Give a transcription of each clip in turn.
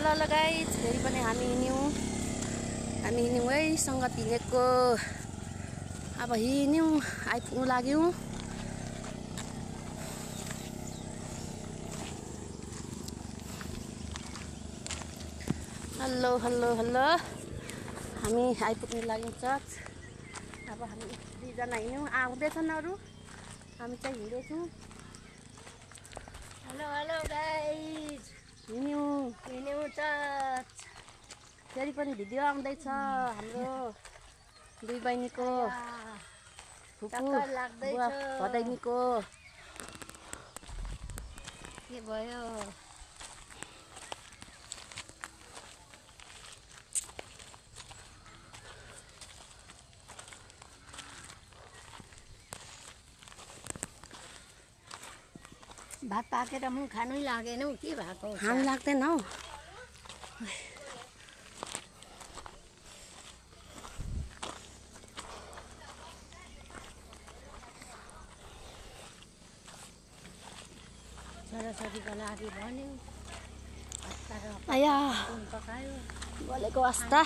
Hello guys, फेरि पनि हामी हिँड्यौँ है सँगत हिँडेको। अब हिँड्यौँ, आइपुग्नु लाग्यौँ। हेलो हेलो हेलो, हामी आइपुग्नु लाग्यौँ चर्च। अब हामी दुईजना हिँड्यौँ, आउँदैछन् अरू, हामी चाहिँ हिँड्दैछौँ। हेलो हेलो गाइज, हिँड्यौँ चर्च। फेरि पनि भिडियो आउँदैछ हाम्रो दुई बहिनीको, फुपू बुवा भदैनीको। के भयो? भात पाकेर म खानै लागेन हौ, के भएको? खानु लाग्दैन हौ। छोराछोरीको लागि भन्यो, आया पकायो, बोलेको वास्ता।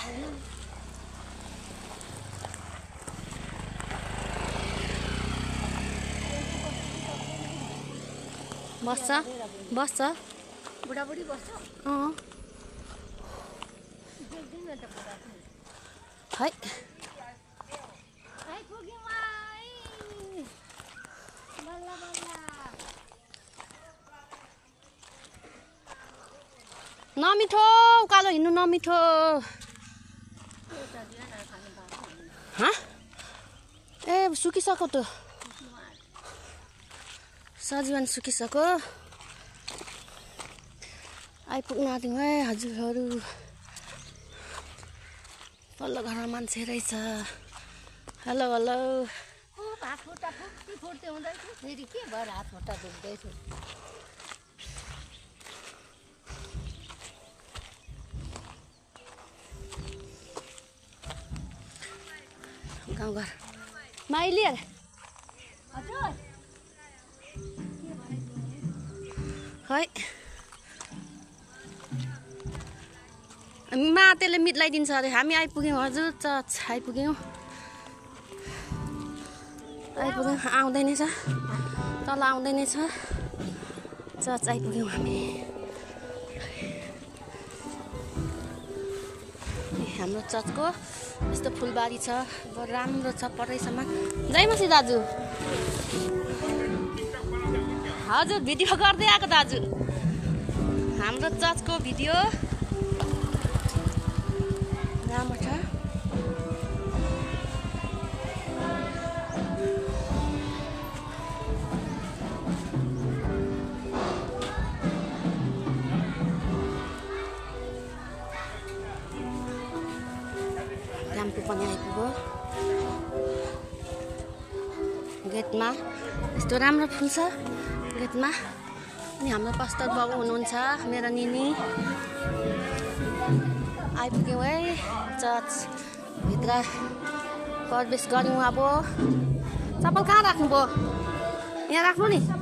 बस्छ बुढाबुढी बस्छ। देख्दैन त बुढा है। आइपुग्यौँ बल्ल बल्ल। नमिठो उकालो हिँड्नु नमिठो। ए सुकिसक्यो त, सजीवन सुकिसक्यो। आइपुग्न आँट्यौँ है हजुरहरू। तल्लो घरमा मान्छे रहेछ। Hello hello. हात खुट्टा फुर्ती हुँदैछ, फेरि के भएर हात खुट्टा दुख्दैछ? गाउँघर माइली हजुर है। मातेले मिलाइदिन्छ अरे। हामी आइपुग्यौँ हजुर, चर्च आइपुग्यौँ। आउँदै नै छ, तल आउँदै नै छ। चर्च आइपुग्यौँ हामी। हाम्रो चर्चको यस्तो फुलबारी छ, राम्रो छ पढाइसम्म। जय मसी दाजु। हजुर भिडियो गर्दै आएको दाजु, हाम्रो चर्चको भिडियो राम्रो छ। रामको पनि आइपुग्यो। गेटमा यस्तो राम्रो फुल छ गेटमा। अनि हाम्रो पास्टर बाबु हुनुहुन्छ, मेरो निनी। आइपुग्यौँ है चर्च भित्र, प्रवेश गऱ्यौँ। अब चप्पल कहाँ राख्नुभयो? यहाँ राख्नु नि।